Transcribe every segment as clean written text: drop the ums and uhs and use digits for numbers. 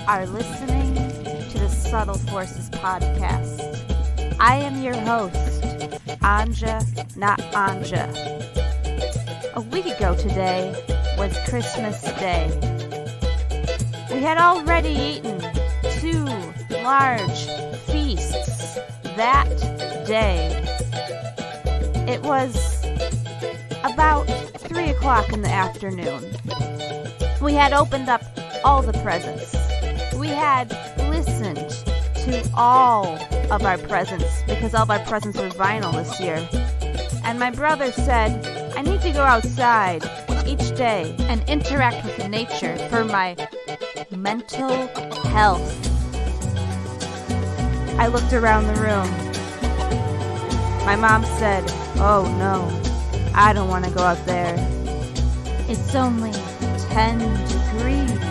are listening to the Subtle Forces podcast. I am your host, Anja, not Anja. A week ago today was Christmas Day. We had already eaten 2 large feasts that day. It was about 3 o'clock in the afternoon. We had opened up all the presents. We had listened to all of our presents because all of our presents were vinyl this year. And my brother said, I need to go outside each day and interact with nature for my mental health. I looked around the room. My mom said, oh no, I don't want to go out there. It's only 10 degrees.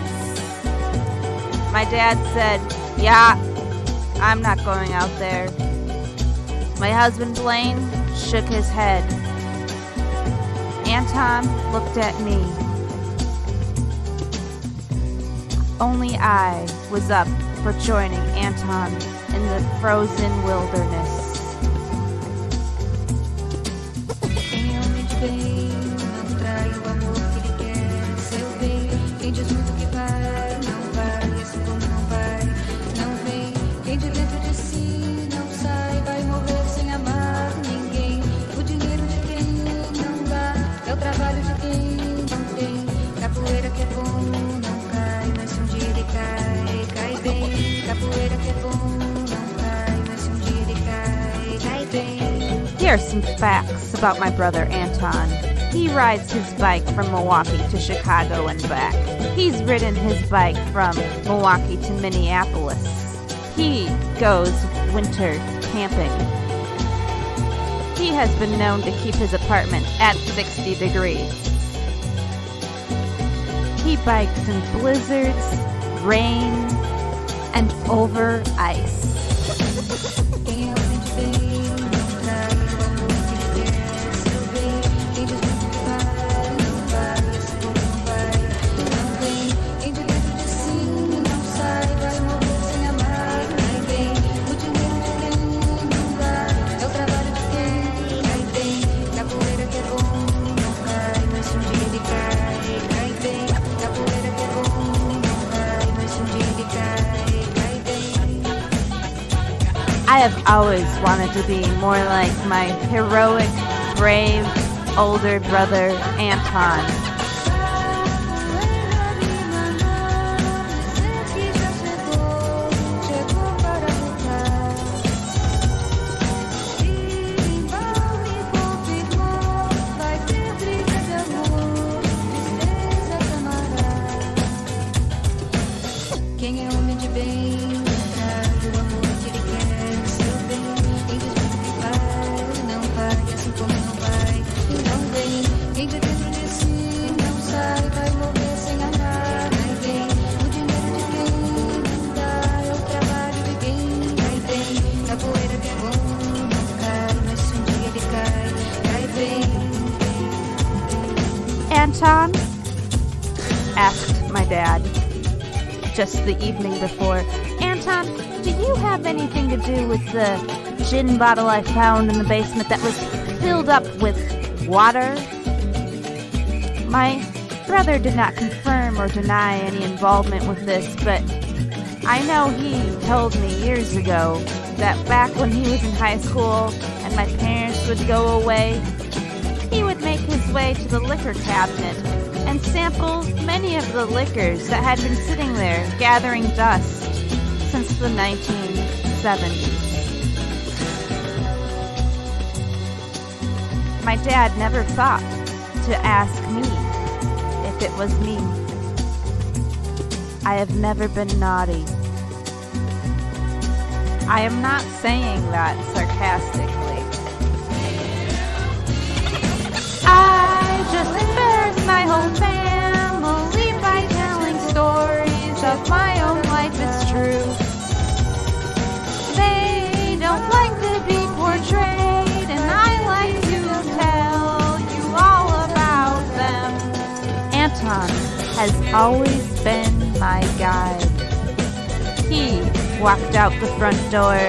My dad said, yeah, I'm not going out there. My husband Blaine shook his head. Anton looked at me. Only I was up for joining Anton in the frozen wilderness. Here are some facts about my brother Anton. He rides his bike from Milwaukee to Chicago and back. He's ridden his bike from Milwaukee to Minneapolis. He goes winter camping. He has been known to keep his apartment at 60 degrees. He bikes in blizzards, rain, and over ice. I have always wanted to be more like my heroic, brave, older brother, Anton. Anton? Asked my dad just the evening before. Anton, do you have anything to do with the gin bottle I found in the basement that was filled up with water? My brother did not confirm or deny any involvement with this, but I know he told me years ago that back when he was in high school and my parents would go away, he would make his way to the liquor cabinet and sample many of the liquors that had been sitting there gathering dust since the 1970s. My dad never thought to ask me if it was me. I have never been naughty. I am not saying that sarcastically. I just embarrassed my whole family by telling stories of my own life, it's true. They don't like to be portrayed, and I like to tell you all about them. Anton has always been my guide. He walked out the front door,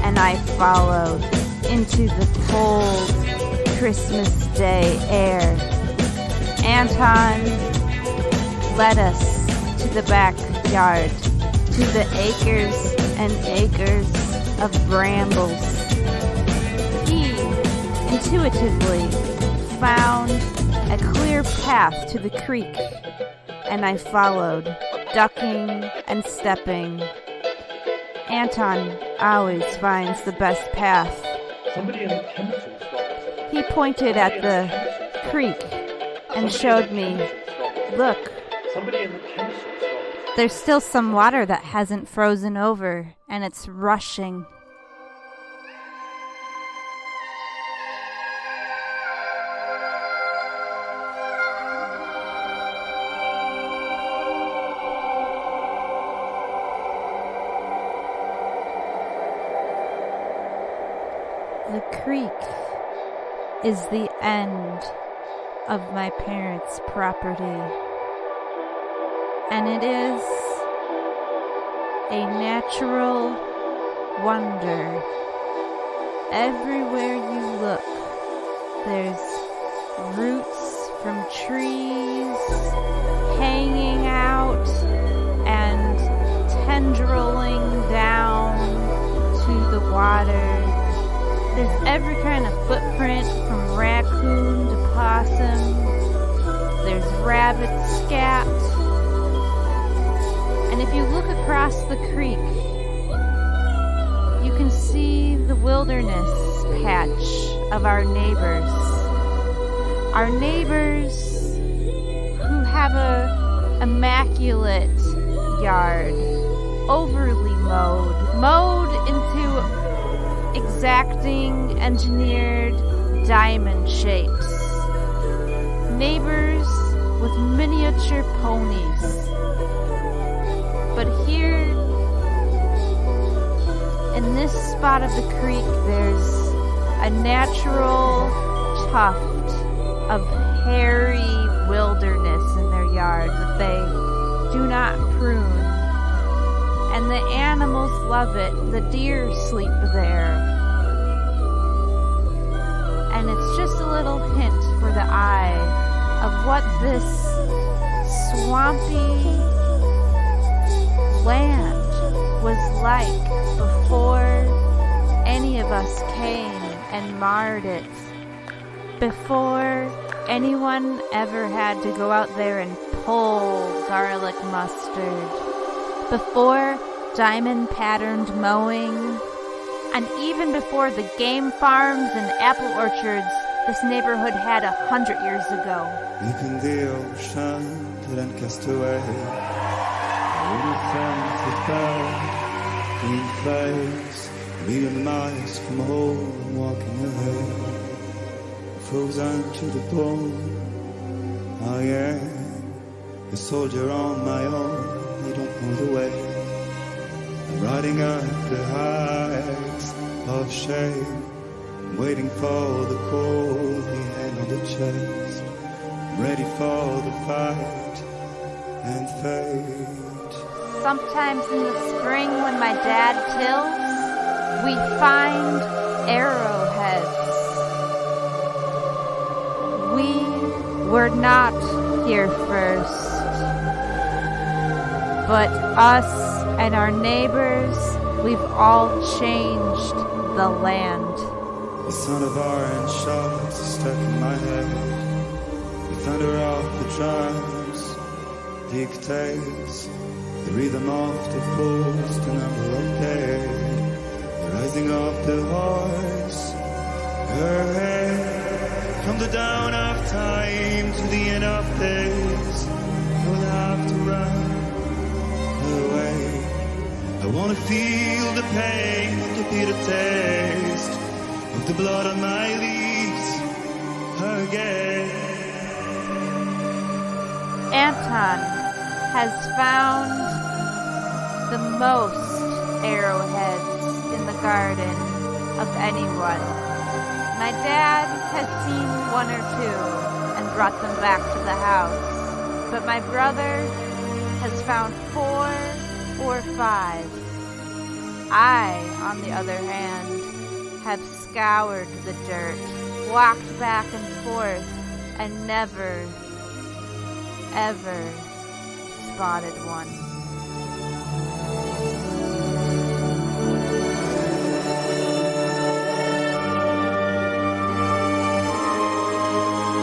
and I followed into the cold Christmas Day air. Anton led us to the backyard, to the acres and acres of brambles. He intuitively found a clear path to the creek, and I followed, ducking and stepping. Anton always finds the best path. Somebody in the chemistry store. He pointed at the creek and showed me, look, Somebody in the chemistry store. there's still some water that hasn't frozen over, and it's rushing. The creek is the end of my parents' property, and it is a natural wonder. Everywhere you look, there's roots from trees hanging out and tendriling down to the water. There's every kind of footprint, from raccoon to possum. There's rabbit scat. And if you look across the creek, you can see the wilderness patch of our neighbors. Our neighbors who have a immaculate yard, overly mowed into exacting, engineered diamond shapes. Neighbors with miniature ponies. But here, in this spot of the creek, there's a natural tuft of hairy wilderness in their yard that they do not prune. And the animals love it. The deer sleep there. And it's just a little hint for the eye of what this swampy land was like before any of us came and marred it. Before anyone ever had to go out there and pull garlic mustard. Before diamond-patterned mowing, and even before the game farms and apple orchards this neighborhood had 100 years ago. Look in the ocean till and cast away. Green flags, a million miles from home, walking away. Frozen to the bone, I am a soldier on my own. I don't know the way. I'm riding up the heights of shame, I'm waiting for the cold hand on the chest. I'm ready for the fight and fate. Sometimes in the spring when my dad tills, we find arrowheads. We were not here first. But us and our neighbors, we've all changed the land. The sound of iron shots is stuck in my head. The thunder of the drums dictates the rhythm of the force, the number of days, the rising of the horse, her head. From the dawn of time to the end of days, you'll have to run away. I wanna feel the pain, the bitter taste of the blood on my lips again. Anton has found the most arrowheads in the garden of anyone. My dad has seen one or two and brought them back to the house, but my brother has found 4 or 5. I, on the other hand, have scoured the dirt, walked back and forth, and never, ever spotted one.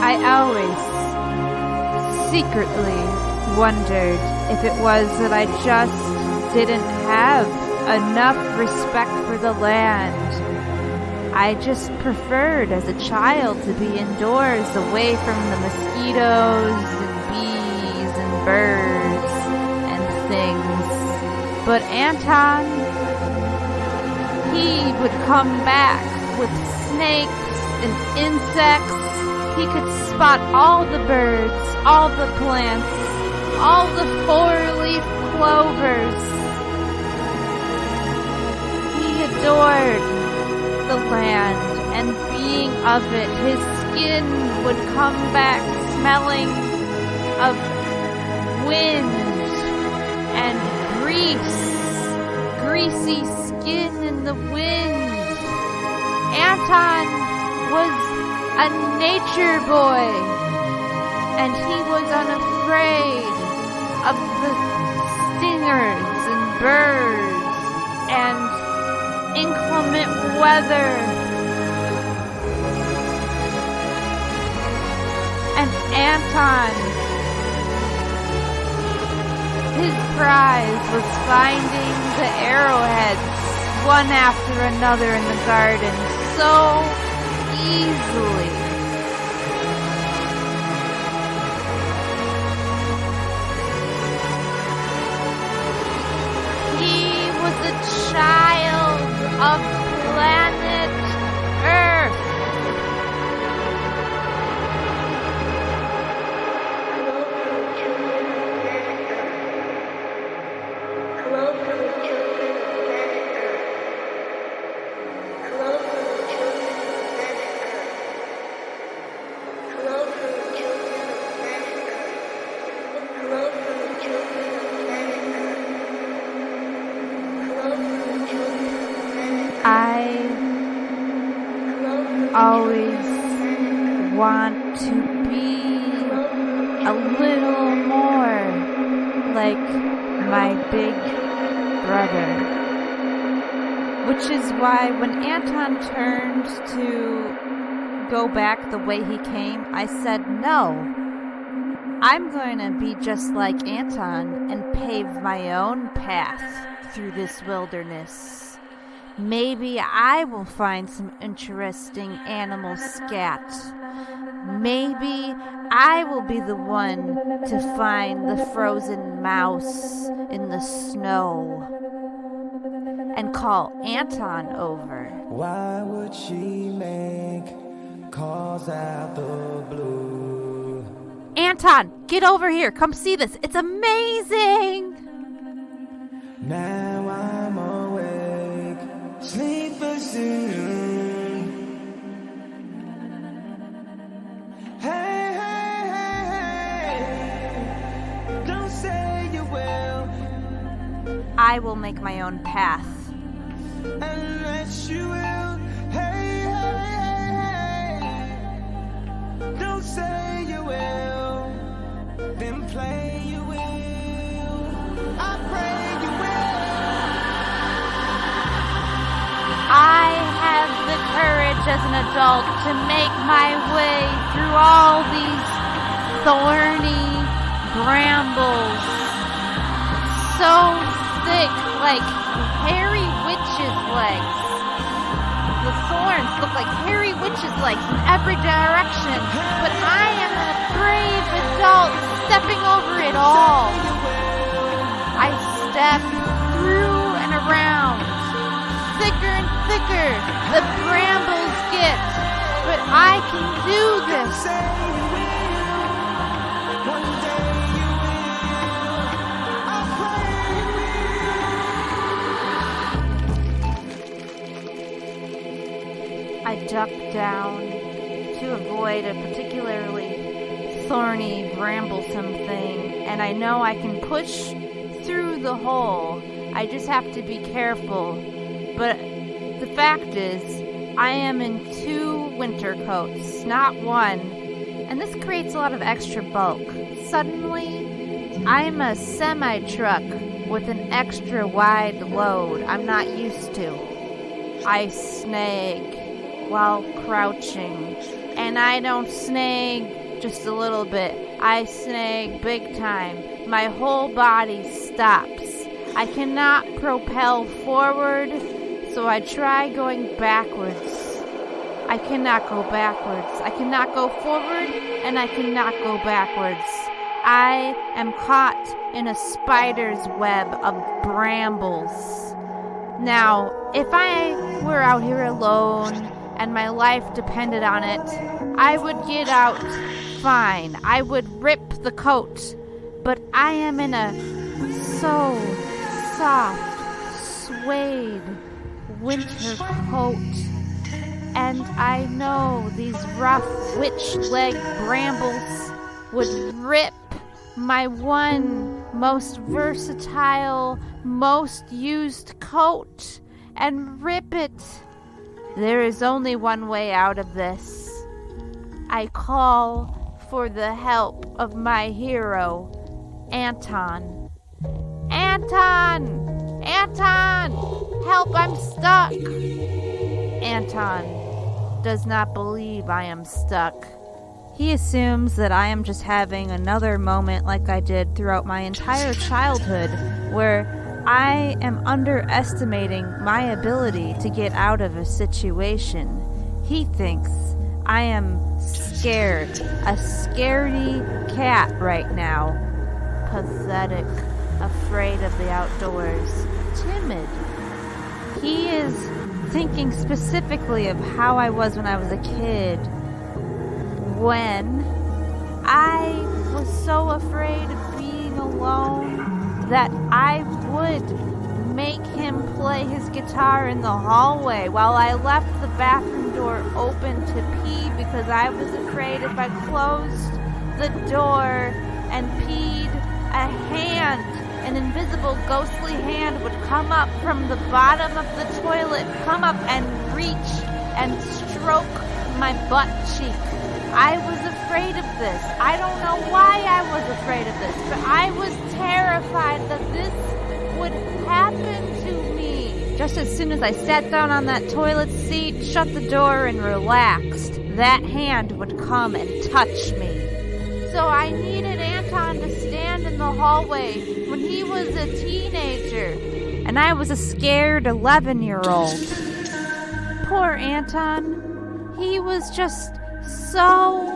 I always secretly wondered if it was that I just didn't have enough respect for the land. I just preferred as a child to be indoors, away from the mosquitoes and bees and birds and things. But Anton, he would come back with snakes and insects. He could spot all the birds, all the plants, all the four-leaf clovers. He adored the land, and being of it, his skin would come back smelling of wind and greasy skin in the wind. Anton was a nature boy, and he was unafraid of the stingers and birds and inclement weather. And Anton, his prize was finding the arrowheads one after another in the garden so easily. He was a child of planet Earth. I always want to be a little more like my big brother. Which is why when Anton turned to go back the way he came, I said, no, I'm going to be just like Anton and pave my own path through this wilderness. Maybe I will find some interesting animal scat. Maybe I will be the one to find the frozen mouse in the snow and call Anton over. Why would she make calls out the blue? Anton, get over here. Come see this. It's amazing. Now I'm awake, sleepless soon. Hey, hey, hey, hey, don't say you will. I will make my own path. Unless you will. Hey, hey, hey, hey, don't say you will. Then play you will. I pray you will. I have the courage as an adult to make my way through all these thorny brambles, so thick like hairy witches' legs. The thorns look like hairy witches' legs in every direction, but I am a brave adult stepping over it all. I step through and around. Thicker and thicker the brambles get, but I can do this. I duck down to avoid a particularly thorny, bramblesome thing, and I know I can push through through the hole. I just have to be careful. But the fact is, I am in 2 winter coats, not 1. And this creates a lot of extra bulk. Suddenly, I'm a semi-truck with an extra wide load I'm not used to. I snag while crouching. And I don't snag just a little bit. I snag big time. My whole body stops. I cannot propel forward, so I try going backwards. I cannot go backwards. I cannot go forward, and I cannot go backwards. I am caught in a spider's web of brambles. Now, if I were out here alone and my life depended on it, I would get out fine. I would rip the coat. But I am in a so soft, suede winter coat. And I know these rough witch-leg brambles would rip my one most versatile, most used coat and rip it. There is only one way out of this. I call for the help of my hero, Anton. Anton! Anton! Help, I'm stuck! Anton does not believe I am stuck. He assumes that I am just having another moment like I did throughout my entire childhood, where I am underestimating my ability to get out of a situation. He thinks I am scared, a scaredy cat right now. Pathetic, afraid of the outdoors, timid. He is thinking specifically of how I was when I was a kid, when I was so afraid of being alone that I would make him play his guitar in the hallway while I left the bathroom door open to pee, because I was afraid if I closed the door and peed, a hand, an invisible ghostly hand, would come up from the bottom of the toilet, come up and reach and stroke my butt cheek. I was afraid of this. I don't know why I was afraid of this, but I was terrified that this would happen to me. Just as soon as I sat down on that toilet seat, shut the door, and relaxed, that hand would come and touch me. So I needed Anton to stand in the hallway when he was a teenager, and I was a scared 11-year-old. Poor Anton. He was just so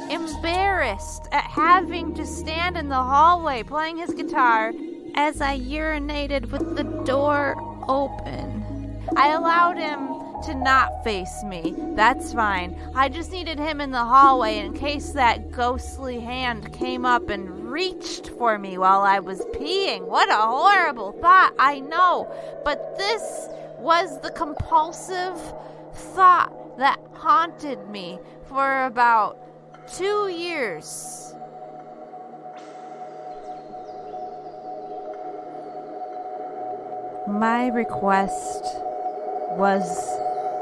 embarrassed at having to stand in the hallway playing his guitar as I urinated with the door open. I allowed him to not face me. That's fine. I just needed him in the hallway in case that ghostly hand came up and reached for me while I was peeing. What a horrible thought, I know. But this was the compulsive thought that haunted me for about 2 years. My request was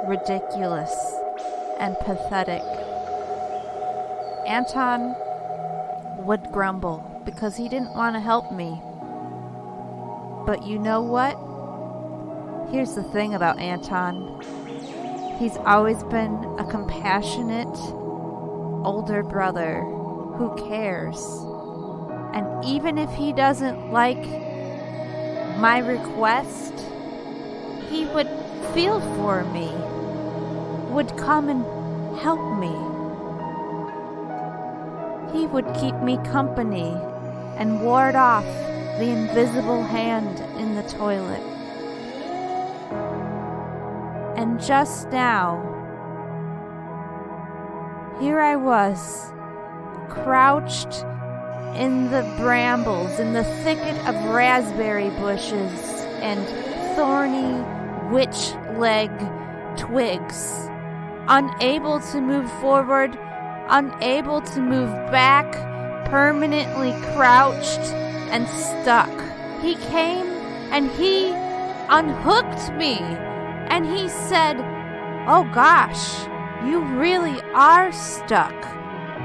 ridiculous and pathetic. Anton would grumble because he didn't want to help me. But you know what? Here's the thing about Anton. He's always been a compassionate older brother who cares. And even if he doesn't like my request, he would feel for me, would come and help me. He would keep me company and ward off the invisible hand in the toilet. And just now, here I was, crouched in the brambles, in the thicket of raspberry bushes and thorny witch-leg twigs, unable to move forward, unable to move back, permanently crouched and stuck. he came and he unhooked me. And he said, "Oh gosh, you really are stuck,"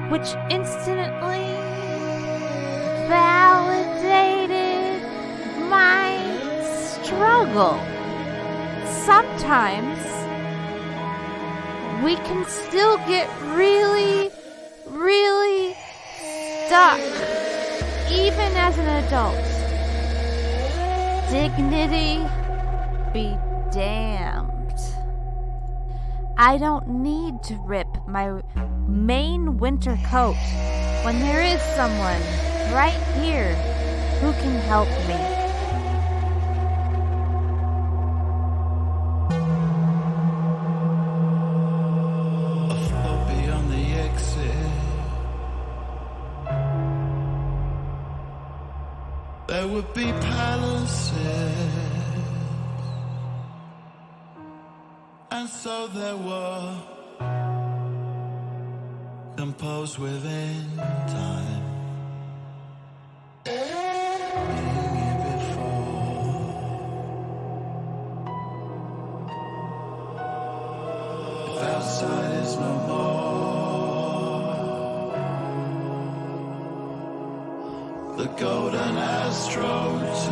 which instantly validated my struggle. Sometimes we can still get really, really stuck, even as an adult. Dignity be damned. I don't need to rip my main winter coat when there is someone right here who can help me. Afar beyond the exit, there would be palaces, and so there were, composed within time. Being here before, if outside is no more, the golden astroturf,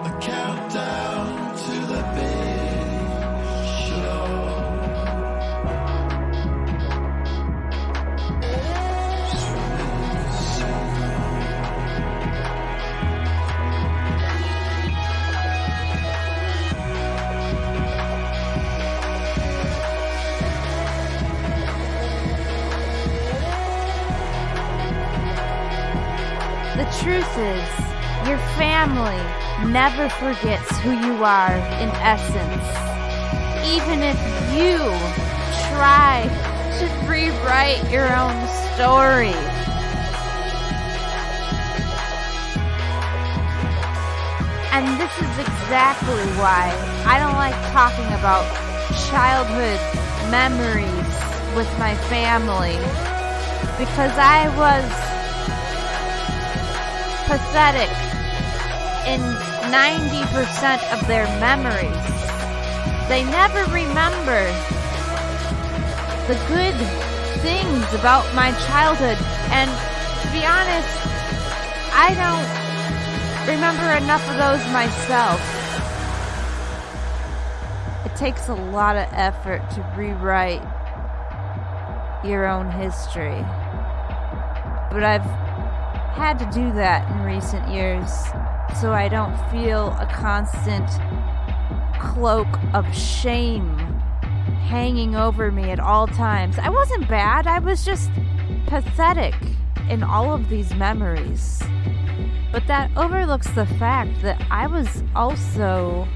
the countdown to the big show. The truth is, your family never forgets who you are in essence, even if you try to rewrite your own story. And this is exactly why I don't like talking about childhood memories with my family, because I was pathetic in 90% of their memories. They never remember the good things about my childhood, and to be honest, I don't remember enough of those myself. It takes a lot of effort to rewrite your own history, but I've had to do that in recent years so I don't feel a constant cloak of shame hanging over me at all times. I wasn't bad, I was just pathetic in all of these memories. But that overlooks the fact that I was also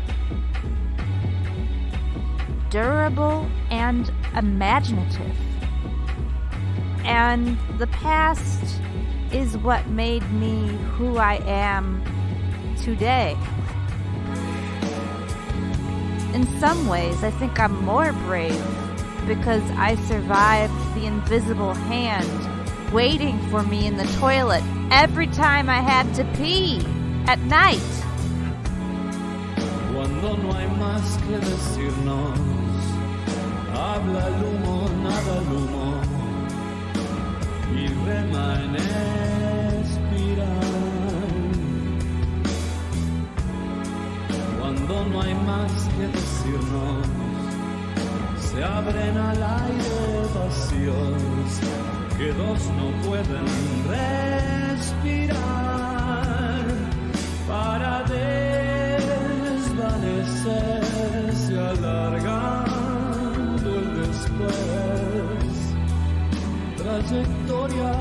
durable and imaginative. And the past is what made me who I am today. In some ways, I think I'm more brave because I survived the invisible hand waiting for me in the toilet every time I had to pee at night. Cuando no hay más que decirnos, habla el humo, nada el humo, y rema en espiral. Cuando no hay más que decirnos, se abren al aire vacíos que dos no pueden respirar para desvanecerse alargando el después. Trayectoria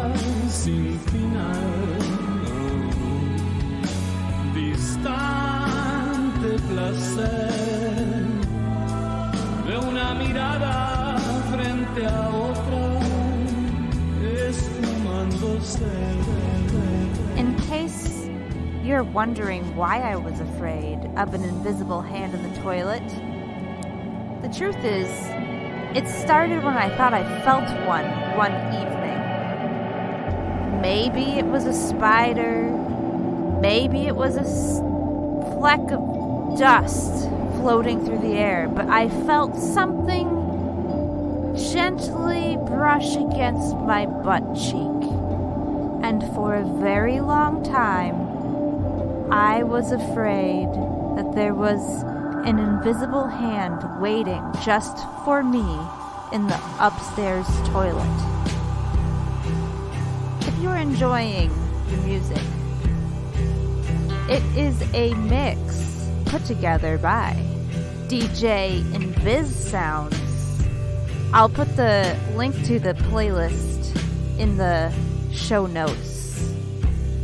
sin final, distante placer de una mirada frente a otra, esfumándose. In case you're wondering why I was afraid of an invisible hand in the toilet, the truth is, it started when I thought I felt one evening. Maybe it was a spider. Maybe it was a fleck of dust floating through the air. But I felt something gently brush against my butt cheek. And for a very long time, I was afraid that there was an invisible hand waiting just for me in the upstairs toilet. If you're enjoying the music, it is a mix put together by DJ Invis Sounds. I'll put the link to the playlist in the show notes.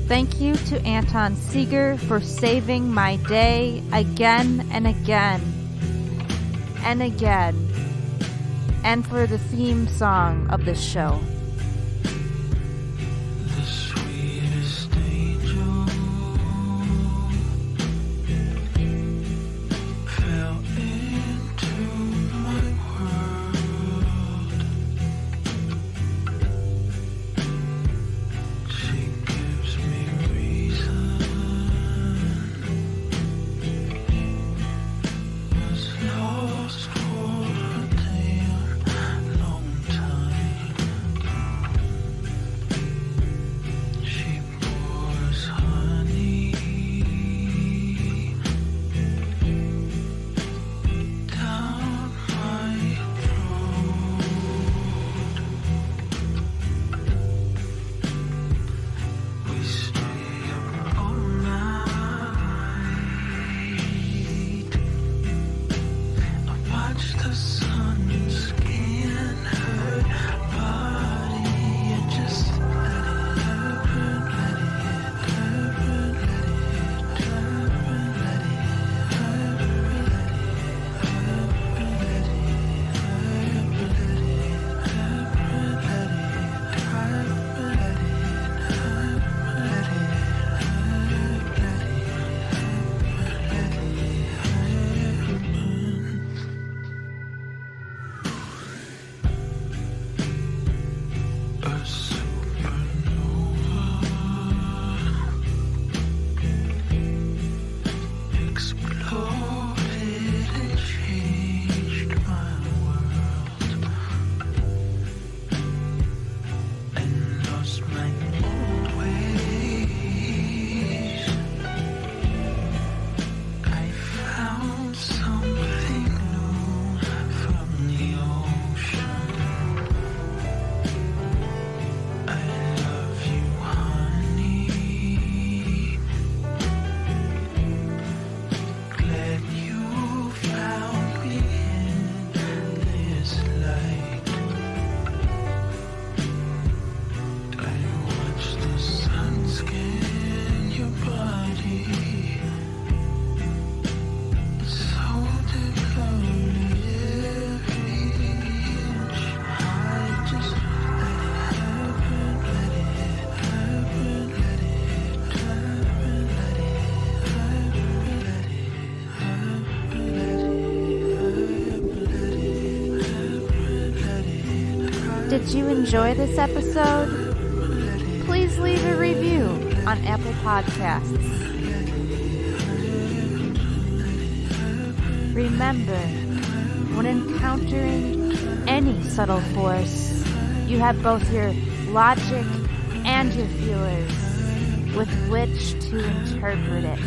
Thank you to Anton Seeger for saving my day again and again and again, and for the theme song of this show. The sweetest angel fell into my world. She gives me reason. Was lost for a damn long time. She pours honey down my throat. We stay up all night. I watch the sun scan her body and just let it happen, let it happen, let it happen, let it happen, let it happen, let it a supernova exploded and changed my world, and lost my old ways. I found something new from the ocean. I love you, honey. Glad you found me in this light. I watch the sun scan your body. It's so deeply every inch. I just let it happen, let it happen, let it happen, let it happen, let it happen, let it happen. Did you enjoy this episode? Please leave a review on Apple Podcasts. Remember, when encountering any subtle force, you have both your logic and your feelers with which to interpret it.